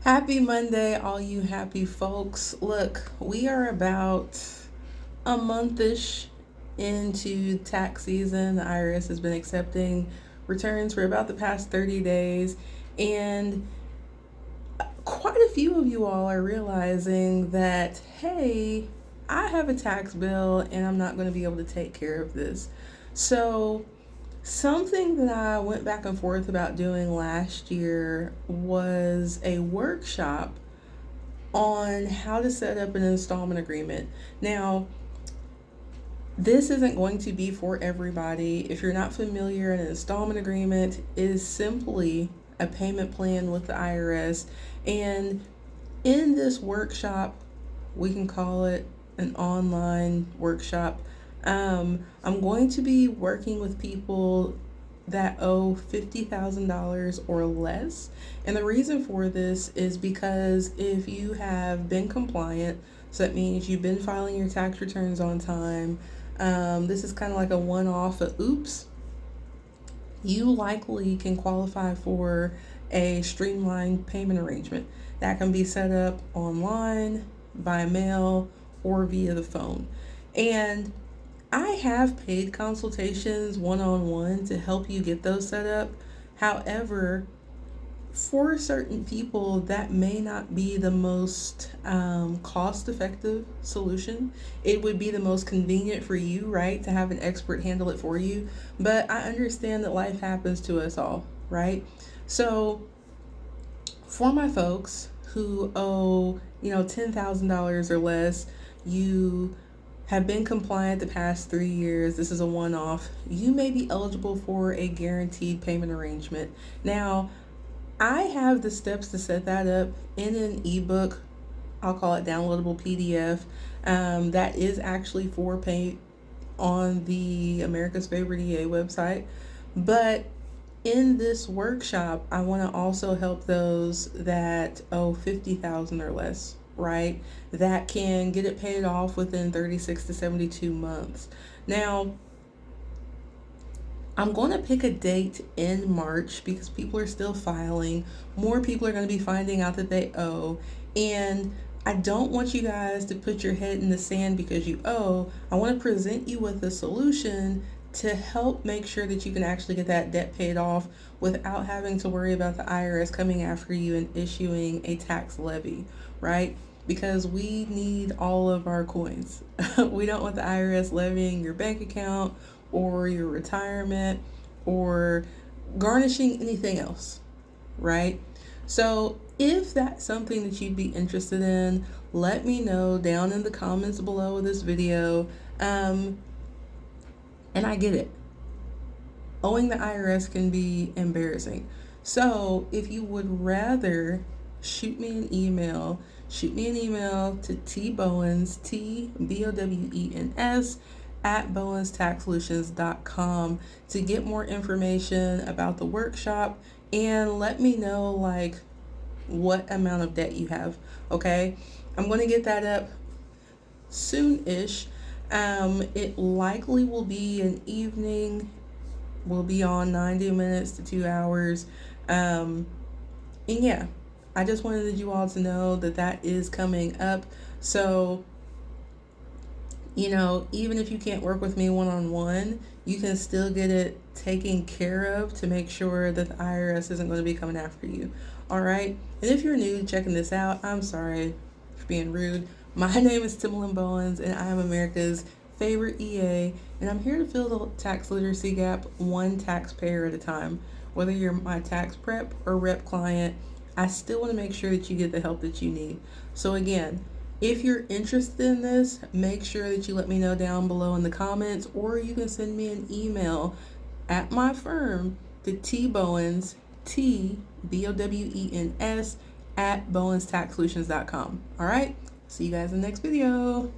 Happy Monday, all you happy folks. Look, we are about a monthish into tax season. The IRS has been accepting returns for about the past 30 days, and quite a few of you all are realizing that, hey, I have a tax bill and I'm not going to be able to take care of this. So, something that I went back and forth about doing last year was a workshop on how to set up an installment agreement. Now, this isn't going to be for everybody. If you're not familiar, an installment agreement is simply a payment plan with the IRS. And in this workshop, we can call it an online workshop. I'm going to be working with people that owe $50,000 or less. And the reason for this is because if you have been compliant, so that means you've been filing your tax returns on time, this is kind of like a one off, oops, you likely can qualify for a streamlined payment arrangement that can be set up online, by mail, or via the phone. And I have paid consultations one on one to help you get those set up. However, for certain people, that may not be the most cost effective solution. It would be the most convenient for you, right, to have an expert handle it for you. But I understand that life happens to us all, right? So, for my folks who owe, $10,000 or less, you have been compliant the past 3 years, this is a one off, you may be eligible for a guaranteed payment arrangement. Now, I have the steps to set that up in an ebook. I'll call it downloadable PDF. That is actually for pay on the America's Favorite EA website. But in this workshop, I want to also help those that owe 50,000 or less, right? That can get it paid off within 36 to 72 months. Now, I'm going to pick a date in March because people are still filing. More people are going to be finding out that they owe. And I don't want you guys to put your head in the sand because you owe. I want to present you with a solution to help make sure that you can actually get that debt paid off without having to worry about the IRS coming after you and issuing a tax levy, right? Because we need all of our coins. We don't want the IRS levying your bank account or your retirement or garnishing anything else, right? So if that's something that you'd be interested in, let me know down in the comments below this video. And I get it. Owing the IRS can be embarrassing. So if you would rather shoot me an email to tbowens, TBOWENS, at bowenstaxsolutions.com to get more information about the workshop and let me know what amount of debt you have. Okay, I'm going to get that up soon-ish. It likely will be an evening. We'll be on 90 minutes to 2 hours. And yeah, I just wanted you all to know that is coming up. So, even if you can't work with me one-on-one, you can still get it taken care of to make sure that the IRS isn't going to be coming after you. All right. And if you're new checking this out, I'm sorry for being rude. My name is Timalyn Bowens, and I am America's favorite EA, and I'm here to fill the tax literacy gap one taxpayer at a time. Whether you're my tax prep or rep client, I still want to make sure that you get the help that you need. So again, if you're interested in this, make sure that you let me know down below in the comments, or you can send me an email at my firm to tbowens, TBOWENS, at bowenstaxsolutions.com. All right, see you guys in the next video.